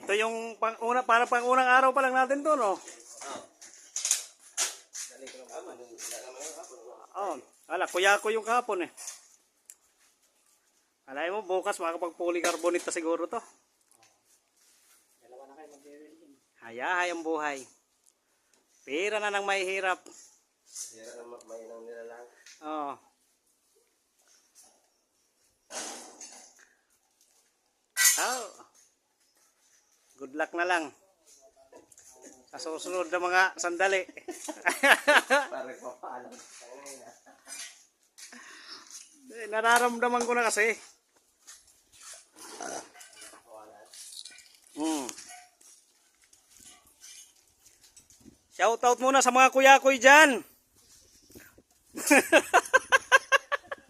Ito yung para pang unang araw pa lang natin to, no? Oh, kuya ko yung kahapon eh. Alay mo, bukas makakapag-polycarbonate na siguro to. Dalawa na kayo mag-welding. Hayahay ang buhay. Pira na nang mahihirap. Pira na may nang nilalang. Oo. Oh. Good luck na lang. Sa susunod na mga sandali. Para papaalam. Nararamdaman ko na kasi. Shoutout muna sa mga kuya-kuy dyan.